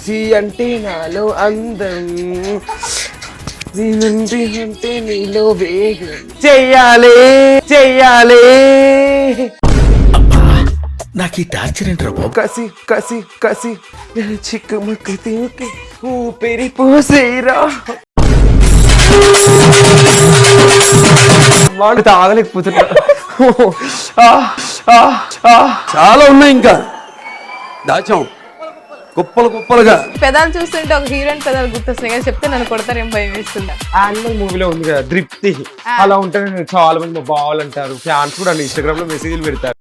C అంటే నాలో అందం, నేనంటే అంటే నీలో వేగం. చెయ్యాలి చెయ్యాలి నాకు ఈ టార్చర్ ఏంట్రా బాబు. కసి కసి కసి చిక్కుముక్కు తీకి ఊపిరి పోసేరా. వాళ్ళు తాగలేకపోతున్నా. చాలా ఉన్నాయి ఇంకా దాచాం కుప్పలు కుప్పలుగా. పెదాలు చూస్తుంటే ఒక హీరోయిన్ పెదాలు గుర్తొస్తున్నాయి కానీ చెప్తే నన్ను కొడతారేం భయం వేస్తుందా? యానిమల్ మూవీలో ఉంది కదా దృప్తి, అలా ఉంటే చాలా మంది మా బావాలు అంటారు, ఫ్యాన్స్ కూడా ఇన్స్టాగ్రామ్ లో మెసేజ్లు పెడతారు.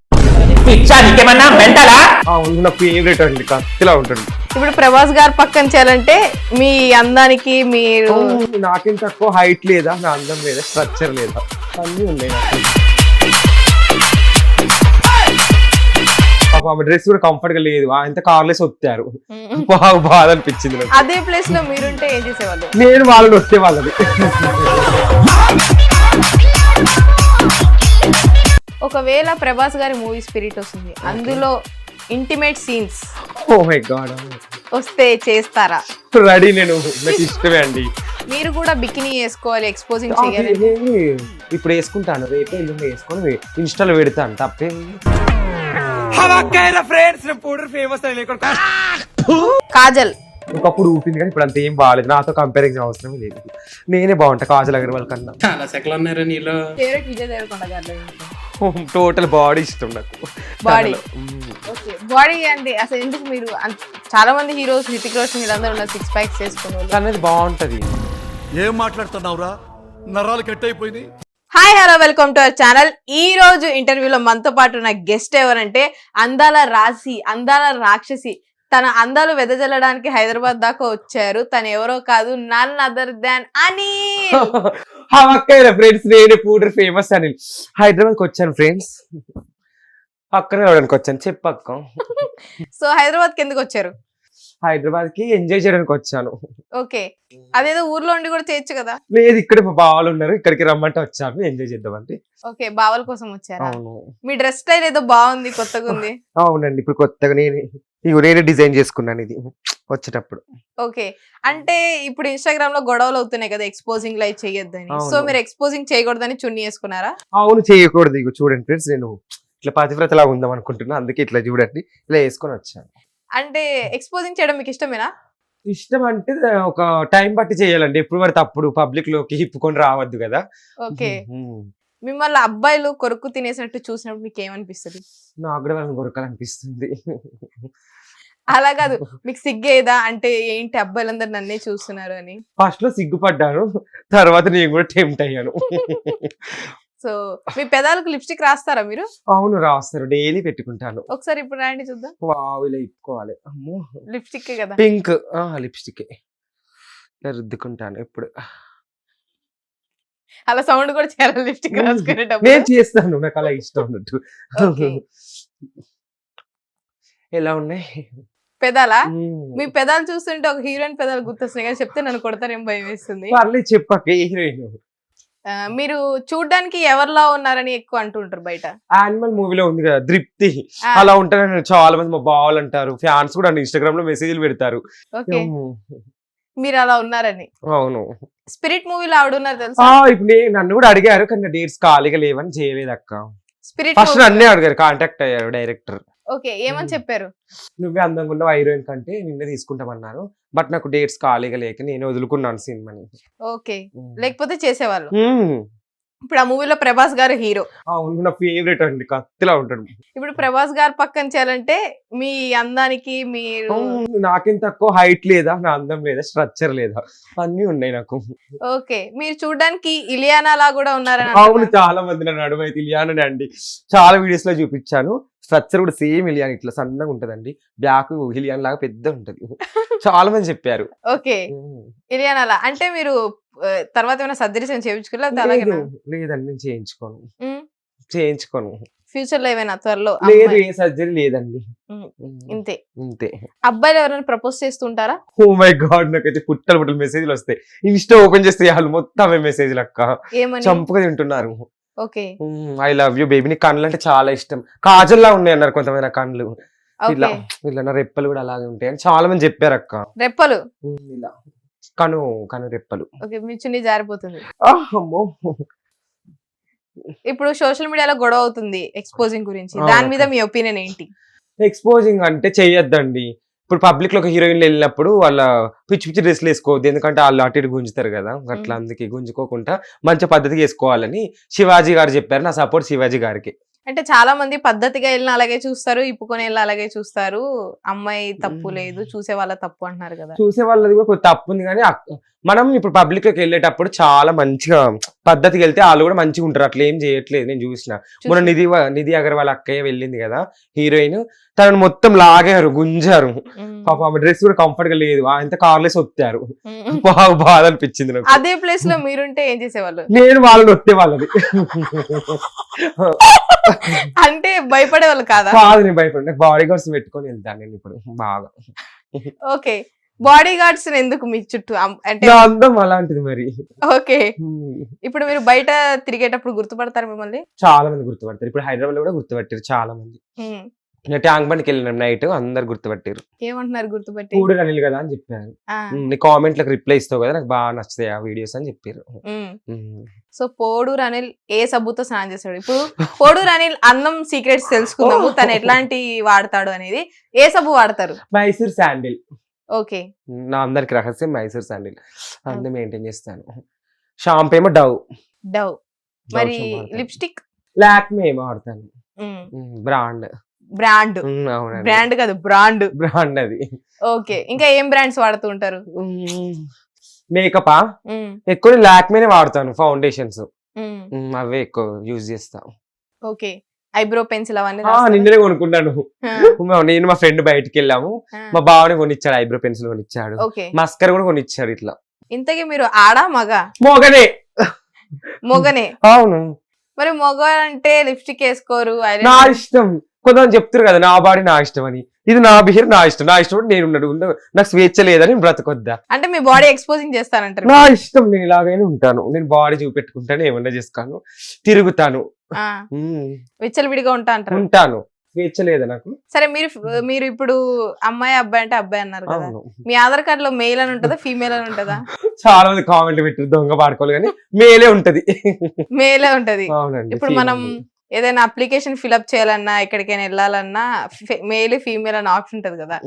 నా ఫేవరెట్ అండి, కత్తిలా ఉంటుంది. ఇప్పుడు ప్రభాస్ గారు పక్కన చేయాలంటే మీ అందానికి మీరు నాకేం తక్కువ హైట్ లేదా, నా అందం లేదా, స్ట్రక్చర్ లేదా, అన్నీ ఉన్నాయి నాకు. ఆమె డ్రెస్ కూడా కంఫర్ట్ గా లేదు, ఆయన కార్లేసి వచ్చారు, బాధ అనిపించింది నాకు. అదే ప్లేస్ లో మీరుంటే ఏం చేసేవాళ్ళు? నేను వాళ్ళని వచ్చే వాళ్ళది. ఒకవేళ ప్రభాస్ గారి మూవీ స్పిరిట్ వస్తుంది, అందులో intimate scenes oh my god వస్తే చేస్తారా? రెడీ, నేను నాకు ఇష్టమే అండి. మీరు కూడా బికినీ వేసుకోవాలి, ఎక్స్పోజింగ్ చేయాలి. ఇప్పుడు వేసుకుంటాను, రేపు ఎల్లుండి వేసుకొని ఇన్స్టాలో పెడతాను, తప్పే. కాజల్ ఒకప్పుడు ఊపింది కానీ ఇప్పుడు అంత ఏం బాగాలేదు, నాతో కంపారిజన్ అవసరం లేదు. నేనే బాగుంటా కాజల్ అగర్వాల్ కన్నా. చాలా సెకలు ఉన్నారా నీలో. ఫేవరెట్ విజయ్ దేవరకొండ గారు టోటల్ బాడీ ఇష్టం నాకు. బాడీ బాడీ అండి. అసలు ఎందుకు మీరు చాలా మంది హీరోస్ హృతిక్ రోషన్ వీళ్ళందరూ ఉన్న 6 ప్యాక్స్ చేసుకున్నారు, అనేది బాగుంటది. ఏం మాట్లాడుతున్నావురా, నరాలు కట్ అయిపోయింది. Hi hello welcome to our channel. ఈ రోజు ఇంటర్వ్యూలో మనతో పాటు ఉన్న గెస్ట్ ఎవరంటే అందాల రాశి, అందాల రాక్షసి. తన అందాలు వెదజల్లడానికి హైదరాబాద్ దాకా వచ్చారు. తను ఎవరో కాదు, none other than Anil. Friends, నేను పూడర్ ఫేమస్ అనిల్. హైదరాబాద్కి వచ్చాను ఫ్రెండ్స్, అక్కడే రావడానికి వచ్చాను. చెప్పక్క. సో హైదరాబాద్ కి ఎందుకు వచ్చారు? హైదరాబాద్ కి ఎంజాయ్ చేయడానికి వచ్చాను. ఓకే, అదేదో ఊర్లో ఉండి కూడా చేయొచ్చు కదా. లేదు, ఇక్కడ మా బావాలు ఉన్నారు, ఇక్కడికి రమ్మంటే వచ్చాను ఎంజాయ్ చేద్దామంటే. ఓకే, బావల కోసం వచ్చారా? అవును. మీ డ్రెస్ స్టైల్ ఏదో బాగుంది, కొత్తగా ఉంది. అవునండి, ఇప్పుడు కొత్తగా నేనే డిజైన్ చేసుకున్నాను ఇది వచ్చేటప్పుడు. ఓకే, అంటే ఇప్పుడు ఇన్స్టాగ్రామ్ లో గొడవలు అవుతున్నాయి కదా, ఎక్స్పోజింగ్ లైవ్ చేయొద్దని. సో మీరు ఎక్స్పోజింగ్ చేయకూడదని చున్నీ వేసుకున్నారా? అవును, చేయకూడదు. ఇగో చూడండి ఫ్రెండ్స్, నేను ఇట్లా పతివ్రతలా ఉందాం అనుకుంటున్నా, అందుకే ఇట్లా చూడండి ఇలా వేసుకొని వచ్చాను. అంటే ఎక్స్పోజింగ్ చేయడం మీకు ఇష్టమేనా? ఇష్టం అంటే ఒక టైం బట్టి చేయాలండి, ఎప్పుడు పడితే అప్పుడు పబ్లిక్ లోకి ఇప్పుకొని రావద్దు కదా. ఓకే, మిమ్మల్ని అబ్బాయిలు కొరుకు తినేసినట్టు చూసినప్పుడు మీకు ఏమనిపిస్తుంది? నాకు కూడా వాళ్ళని కొరకాలనిపిస్తుంది. అలా కాదు, మీకు సిగ్గేదా అంటే ఏంటి అబ్బాయిలందరూ నన్నే చూస్తున్నారు అని? ఫస్ట్ లో సిగ్గుపడ్డాను, తర్వాత నేను కూడా టెంప్ట్ అయ్యాను. సో మీ పెదాలకు లిప్స్టిక్ రాస్తారా మీరు? అవును, రాస్తారు, డైలీ పెట్టుకుంటాను. ఒకసారి ఇప్పుడు రాయండి చూద్దాం. వావ్, ఇలా ఇప్పుకోవాలి. అమ్మో, లిప్స్టిక్ కదా, పింక్ లిప్స్టిక్ ఇలా రుద్దుకుంటాను ఎప్పుడు. అలా సౌండ్ కూడా చేయాలి లిప్స్టిక్ రాసుకునేటప్పుడు. నేను చేస్తాను, నాకు అలా ఇష్టం ఉన్నట్టు. ఎలా ఉన్నాయి పెదాలా? మీ పెదాలు చూస్తుంటే ఒక హీరోయిన్ పెదాలు గుర్తొస్తున్నాయి కానీ చెప్తే నన్ను కొడతారేం భయం వేస్తుంది. పర్లేదు, చెప్పక. ఏ హీరోయిన్? మీరు చూడ్డానికి ఎవరిలా ఉన్నారని ఎక్కువ అంటుంటారు బయట. యానిమల్ మూవీలో ఉంది కదా దృప్తి, అలా ఉంటే చాలా మంది మా బావాలు అంటారు, ఫ్యాన్స్ కూడా ఇన్స్టాగ్రామ్ లో మెసేజ్లు పెడతారు. ఓకే, మీరు అలా ఉన్నారని. అవును. స్పిరిట్ మూవీలో ఆవిడ ఉన్నారు తెలుసా? ఇప్పుడు నన్ను కూడా అడిగారు కానీ డేట్స్ ఖాళీగా లేవని చేయలేదు అక్క. స్పిరిట్ ఫస్ట్ నన్నే అడిగారు, కాంటాక్ట్ అయ్యారు డైరెక్టర్. ఓకే, ఏమని చెప్పారు? నువ్వే అందంగా ఉన్న హీరోయిన్ కంటే నిన్నే తీసుకుంటామన్నారు, బట్ నాకు డేట్స్ ఖాళీగా లేక నేను వదులుకున్నాను సినిమాని. ఓకే, లేకపోతే చేసేవాళ్ళు. ఇప్పుడు ఆ మూవీలో ప్రభాస్ గారు హీరో. అవును, నా ఫేవరెట్ అండి, కత్తిలా ఉంటాడు. ఇప్పుడు ప్రభాస్ గారు పక్కన చేయాలంటే మీ అందానికి మీరు నాకేం తక్కువ హైట్ లేదా, నా అందం లేదా, స్ట్రక్చర్ లేదా, అన్ని ఉన్నాయి నాకు. ఓకే, మీరు చూడడానికి ఇలియానా లా కూడా ఉన్నారని. అవును, చాలా మంది నన్ను అడుగుతుంది ఇలియానా అండి, చాలా వీడియోస్ లో చూపించాను. స్ట్రక్చర్ కూడా సేమ్ ఇలియానా, ఇట్లా సన్నగా ఉంటదండి, బ్లాక్ ఇలియానా లాగా పెద్ద ఉంటది, చాలా మంది చెప్పారు. ఓకే, ఇలియానా లా అంటే మీరు తర్వాత ఏమైనా సర్జరీస్ ఏమైనా చేయించుకోలేదు? లేదండి, నేను చేయించుకోను. ఫ్యూచర్ లో ఏమైనా త్వరలో? లేదు, ఏ సర్జరీ లేదండి. ఇంతే ఇంతే. అబ్బాయిలు ఎవరైనా ప్రపోజ్ చేస్తుంటారా? ఓ మై గాడ్, నాకైతే పుట్టలు మెసేజ్లు వస్తాయి. ఇన్స్టా ఓపెన్ చేస్తే వాళ్ళు మొత్తం మెసేజ్లు అక్క, ఏమని? చంపుగా తింటున్నారు. Okay, I love you baby, నీ కళ్ళు అంటే చాలా ఇష్టం, కాజల్లా ఉన్నాయి అన్నారు కొంతమంది నా కళ్ళు. ఇలా ఓకే ఇలా నా రెప్పలు కూడా అలాగే ఉంటాయి అని చాలా మంది చెప్పారు అక్క. రెప్పలు ఇలా కను రెప్పలు. ఓకే మీ చున్నీ జారిపోతుంది. అమ్మో. ఇప్పుడు సోషల్ మీడియాలో గొడవ అవుతుంది ఎక్స్పోజింగ్ గురించి, అవును దాని మీద అక్క. మీ ఒపీనియన్ ఏంటి? ఎక్స్పోజింగ్ అంటే చెయ్యొద్దండి. ఇప్పుడు పబ్లిక్ లో ఒక హీరోయిన్లు వెళ్ళినప్పుడు వాళ్ళ పిచ్చి పిచ్చి డ్రెస్లు వేసుకోవద్దు, ఎందుకంటే వాళ్ళు అటు ఇటు గుంజుతారు కదా, అట్లా అందుకే గుంజుకోకుండా మంచి పద్ధతిగా వేసుకోవాలని శివాజీ గారు చెప్పారు. నా సపోర్ట్ శివాజీ గారికి. అంటే చాలా మంది పద్ధతిగా వెళ్ళిన అలాగే చూస్తారు, ఇప్పుకొని వెళ్ళిన అలాగే చూస్తారు, అమ్మాయి తప్పు లేదు, చూసే వాళ్ళ తప్పు అంటున్నారు కదా. చూసే వాళ్ళది కూడా కొంచెం తప్పు ఉంది, కానీ మనం ఇప్పుడు పబ్లిక్ లోకి వెళ్ళేటప్పుడు చాలా మంచిగా పద్ధతికి వెళ్తే వాళ్ళు కూడా మంచిగా ఉంటారు. అట్లా ఏం చేయట్లేదు, నేను చూసిన. మొన్న నిధి అగర్వాల్ అక్కయ్య వెళ్ళింది కదా హీరోయిన్, తనను మొత్తం లాగారు, గుంజారు. పాపం ఆమె డ్రెస్ కూడా కంఫర్ట్ గా లేదు, ఎంత కార్లెస్ వస్తారు. బాధ అనిపించింది నాకు. అదే ప్లేస్ లో మీరుంటే ఏం చేసేవాళ్ళు? నేను వాళ్ళని వస్తే వాళ్ళది అంటే భయపడే వాళ్ళు కాదా? కాదు, నేను భయపడి బాడీ గార్డ్స్ పెట్టుకొని వెళ్తాను నేను ఇప్పుడు బాగా. ఓకే, బాడీ గార్డ్స్ ఎందుకు మీ చుట్టూ? అంటే నా అందం అలాంటిది మరి. ఓకే, ఇప్పుడు మీరు బయట తిరిగేటప్పుడు గుర్తుపడతారు మిమ్మల్ని? చాలా మంది గుర్తుపడతారు. ఇప్పుడు హైదరాబాద్ లో కూడా గుర్తుపట్టారు చాలా మంది. ట్యాంక్ బండ్కి వెళ్ళినాం నైట్, అందరు గుర్తుపట్టారు. ఏమంటున్నారు గుర్తుపట్టి? పూడు అనిల్ కదా అని చెప్పారు. నీ కామెంట్లకు రిప్లై ఇస్తావు కదా, నాకు బాగా నచ్చుతాయి ఆ వీడియోస్ అని చెప్పారు. సో పోడూరు అనిల్ ఏ సబ్బుతో స్నానం చేస్తాడు? ఇప్పుడు పోడూరు అనిల్ అన్నం సీక్రెట్స్ తెలుసుకుందాము, తను ఎట్లాంటి వాడతాడు అనేది. ఏ సబ్బు వాడతారు? మైసూర్ శాండిల్. ఓకే, నా అందరికి రహస్యం మైసూర్ శాండిల్, అందరూ మెయింటైన్ చేస్తాను. షాంపూ ఏమో డవ్. డవ్. మరి లిప్స్టిక్? లాక్మే ఏమో వాడతాను, బ్రాండ్. బ్రాండ్? అవునండి, బ్రాండ్ కాదు, బ్రాండ్. బ్రాండ్ అది. ఓకే, ఇంకా ఏం బ్రాండ్స్ వాడుతూ ఉంటారు? మేకప్ ఎక్కువ లాక్మేనే వాడతాను. ఫౌండేషన్స్ అవే ఎక్కువ యూజ్ చేస్తాను. ఓకే, ఐబ్రో పెన్సిల్ అవన్నీ నిన్ననే కొనుక్కున్నాను. నేను మా ఫ్రెండ్ బయటికి వెళ్ళాము, మా బావని కొనిచ్చాడు, ఐబ్రో పెన్సిల్ కొనిచ్చాడు, మస్కర్ కూడా కొనిచ్చాడు. ఇట్లా. ఇంతకీ మీరు ఆడా మగ? మొగనే. మొగనే. అవును. మరి మొగ అంటే లిప్స్టిక్ వేసుకోరు? నా ఇష్టం. కొంతమంది చెప్తారు కదా నా బాడీ నా ఇష్టం అని, ఇది నా బిహేవ్ నా ఇష్టం. నా ఇష్టం నేను నాకు స్వేచ్ఛ లేదని బ్రతకొద్దా? అంటే మీ బాడీ ఎక్స్పోజింగ్ చేస్తానంటారు? నా ఇష్టం, నేను ఇలాగైనా ఉంటాను. నేను బాడీ చూపెట్టుకుంటాను, ఏమన్నా చేసుకోను, తిరుగుతాను, విచ్చలవిడిగా ఉంటాను. స్వేచ్ఛ లేదా నాకు? సరే, మీరు ఇప్పుడు అమ్మాయి అబ్బాయి అంటే అబ్బాయి అన్నారు కదా, మీ ఆధార్ కార్డ్ లో మెయిల్ అని ఉంటుందా, ఫీమేల్ అని ఉంటుందా? చాలా మంది కామెంట్ పెట్టారు దొంగ పాడుకోవాలి, కానీ మేలే ఉంటది. మేలే ఉంటది. అవునండి. ఇప్పుడు మనం ఏదైనా అప్లికేషన్ ఫిల్అప్ చేయాలన్నా, ఎక్కడికైనా వెళ్ళాలన్నా మేల్ ఫీమేల్ అనే ఆప్షన్ ఉంటది కదా,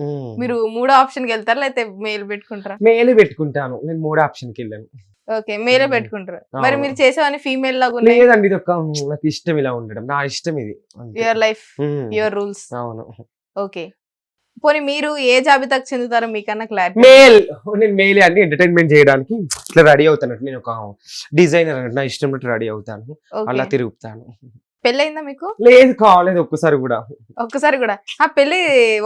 మీరు మూడో ఆప్షన్ కి వెళ్తారా లేకపోతే మేల్ పెట్టుకుంటారా? మేలే పెట్టుకుంటాను. నేను మూడో ఆప్షన్ కి వెళ్ళాను. ఓకే, మేలే పెట్టుకుంటారు. మరి మీరు చేసేవన్నీ ఫీమేల్ లాగా లేదండి, ఇది ఒక నాకు ఇష్టం ఇలా ఉండడం, నా ఇష్టం ఇది. Your life your rules. అవును. ఓకే, పోనీ మీరు ఏ జాబితాకు చెందుతారో మీకన్నా క్లారిటీ? మేల్. నేను మేలే అన్ని ఎంటర్టైన్మెంట్ చేయడానికి ఇట్లా రెడీ అవుతాను. నేను ఒక డిజైనర్ అన్నట్టు, నా ఇష్టం రెడీ అవుతాను, అలా తిరుగుతాను. పెళ్ళయిందా మీకు? లేదు, కాలేదు ఒక్కసారి కూడా. ఒక్కసారి కూడా? ఆ పెళ్లి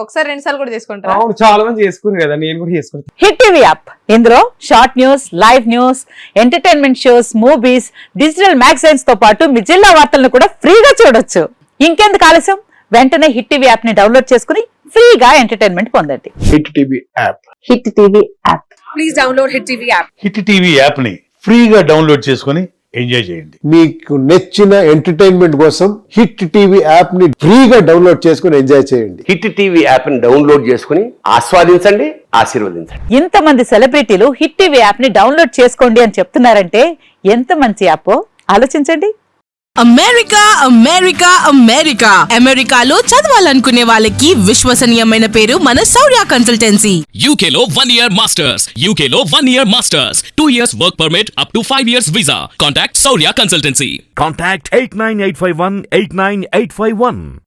ఒకసారి 2 సార్లు కూడా చేసుకుంటారా? అవును, చాలా మంది చేసుకున్నారు కదా, నేను కూడా చేసుకుంటాను. హిట్ టీవీ యాప్, ఇందులో short news, live news, entertainment shows, movies, digital magazines తో పాటు మీ జిల్లా వార్తలను కూడా ఫ్రీగా చూడొచ్చు. ఇంకెందుకు ఆలస్యం, వెంటనే హిట్ టీవీ యాప్ ని డౌన్లోడ్ చేసుకుని ఫ్రీగా ఎంటర్టైన్మెంట్ పొందండి. Hit TV app. Hit TV app. Please download hit TV app. Hit TV app ని ఫ్రీగా డౌన్లోడ్ చేసుకుని ఎంజాయ్ చేయండి. మీకు నచ్చిన ఎంటర్టైన్మెంట్ కోసం హిట్ టీవీ యాప్ ని ఫ్రీగా డౌన్లోడ్ చేసుకుని ఎంజాయ్ చేయండి. హిట్ టీవీ యాప్ ని డౌన్లోడ్ చేసుకుని ఆస్వాదించండి, ఆశీర్వదించండి. ఇంతమంది సెలబ్రిటీలు హిట్ టీవీ యాప్ ని డౌన్లోడ్ చేసుకోండి అని చెప్తున్నారంటే ఎంత మంచి యాప్ ఆలోచించండి. అమెరికా అమెరికా అమెరికా అమెరికాలో చదవాలనుకునే వాళ్ళకి విశ్వసనీయమైన పేరు మన శౌర్య కన్సల్టెన్సీ. UK లో 1 year masters. UK లో 1 year masters. 2 years work permit up to 5 years visa. Contact Saurya Consultancy. Contact 89851 89851.